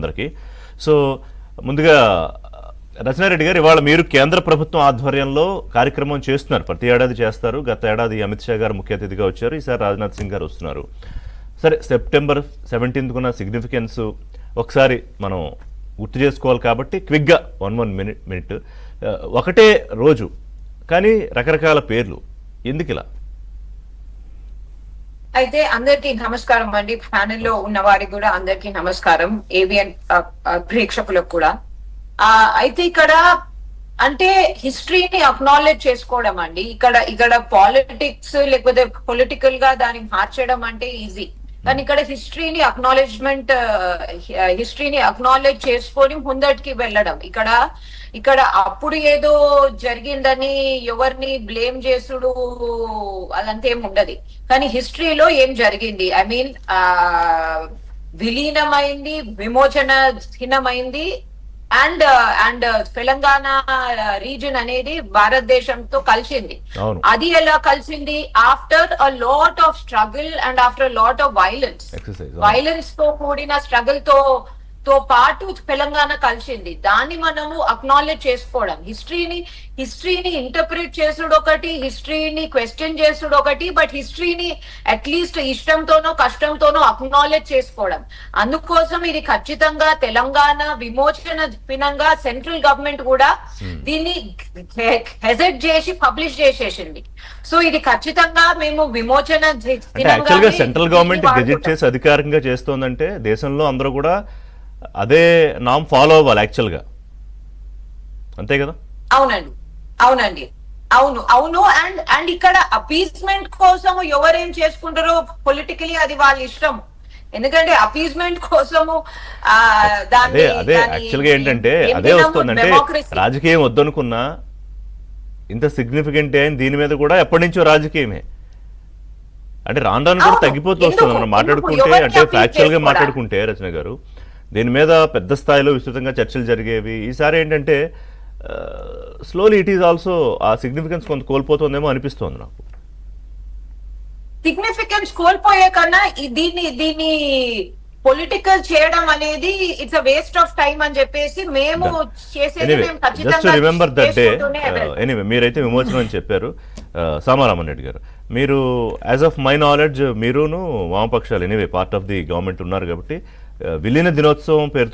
అందరికీ. సో ముందుగా రచనారెడ్డి గారు, ఇవాళ మీరు కేంద్ర ప్రభుత్వం ఆధ్వర్యంలో కార్యక్రమం చేస్తున్నారు, ప్రతి ఏడాది చేస్తారు. గత ఏడాది అమిత్ షా గారు ముఖ్య అతిథిగా వచ్చారు, ఈసారి రాజ్నాథ్ సింగ్ గారు వస్తున్నారు. సరే, సెప్టెంబర్ 17th ఉన్న సిగ్నిఫికెన్స్ ఒకసారి మనం గుర్తు చేసుకోవాలి కాబట్టి క్విక్గా వన్ మినిట్. ఒకటే రోజు కానీ రకరకాల పేర్లు, ఎందుకు ఇలా? అయితే అందరికీ నమస్కారం అండి, ప్యానెల్లో ఉన్న వారికి కూడా అందరికీ నమస్కారం, ఏవిఎన్ ప్రేక్షకులకు కూడా. అయితే ఇక్కడ అంటే హిస్టరీని అక్నాలెడ్జ్ చేసుకోవడం అండి. ఇక్కడ పాలిటిక్స్ లేకపోతే పొలిటికల్ గా దాన్ని మార్చడం అంటే ఈజీ, కానీ ఇక్కడ హిస్టరీని అక్నాలెడ్జ్ చేసుకొని ముందటికి వెళ్ళడం. ఇక్కడ అప్పుడు ఏదో జరిగిందని ఎవరిని బ్లేమ్ చేసుడు అదంతేం ఉండదు, కానీ హిస్టరీలో ఏం జరిగింది, ఐ మీన్ విలీనమైంది, విమోచనహీనమైంది, అండ్ తెలంగాణ రీజన్ అనేది భారతదేశంతో కలిసింది. అది ఎలా కలిసింది? After a lot of struggle and after lot of violence తో కూడిన స్ట్రగుల్ తో పాటు తెలంగాణ కలిసింది. దాన్ని మనము అక్నాలెడ్జ్ చేసుకోవడం, హిస్టరీని ఇంటర్ప్రిట్ చేసుడు ఒకటి, హిస్టరీని క్వశ్చన్ చేసుడు ఒకటి, బట్ హిస్టరీని అట్లీస్ట్ ఇష్టంతోనో కష్టంతోనో అక్నాలెడ్జ్ చేసుకోవడం. అందుకోసం ఇది ఖచ్చితంగా తెలంగాణ విమోచన దినంగా సెంట్రల్ గవర్నమెంట్ కూడా దీన్ని హెజెట్ చేసి పబ్లిష్ చేసేసింది. సో ఇది ఖచ్చితంగా మేము విమోచన దినంగా సెంట్రల్ గవర్నమెంట్ గెజెట్ చేసి అధికారికంగా చేస్తోందంటే దేశంలో అందరూ కూడా అదే నామ్ ఫాలో అవ్వాలి యాక్చువల్గా, అంతే కదా? అవునండి, అవును. అండ్ ఇక్కడ అపీస్మెంట్ కోసం ఎవరేం చేసుకుంటారో పొలిటికలీ అది వాళ్ళ ఇష్టం, ఎందుకంటే అపీస్మెంట్ కోసము అదే యాక్చువల్గా ఏంటంటే అదే వస్తుందంటే రాజకీయం వద్దనుకున్నా ఇంత సిగ్నిఫికెంట్ అయిన దీని మీద కూడా ఎప్పటి నుంచో రాజకీయమే అంటే రాను కూడా తగ్గిపోతూ వస్తుంది. మనం మాట్లాడుకుంటే అంటే ఫ్యాక్చువల్ గా మాట్లాడుకుంటే రచన గారు, దీని మీద పెద్ద స్థాయిలో విస్తృతంగా చర్చలు జరిగేవి. ఈసారి ఏంటంటే స్లోలీ ఇట్ ఈస్ ఆల్సో ఆ సిగ్నిఫికెన్స్ కొంత కోల్పోతుందేమో అనిపిస్తోంది నాకు. సిగ్నిఫికెన్స్ కోల్పోయే కన్నా దీన్ని పొలిటికల్ చేయడం అనేది it's a waste of time అని చెప్పేసి మేము చేసేది. Just remember that day. Anyway, మీరైతే విమోచనం అని చెప్పారు. సామారామన్ రెడ్డి గారు, మీరు యాజ్ ఆఫ్ మై నాలెడ్జ్ మీరును వామపక్షాలు anyway part of the government ఉన్నారు కాబట్టి విలీన దినోత్సవం పేరుతో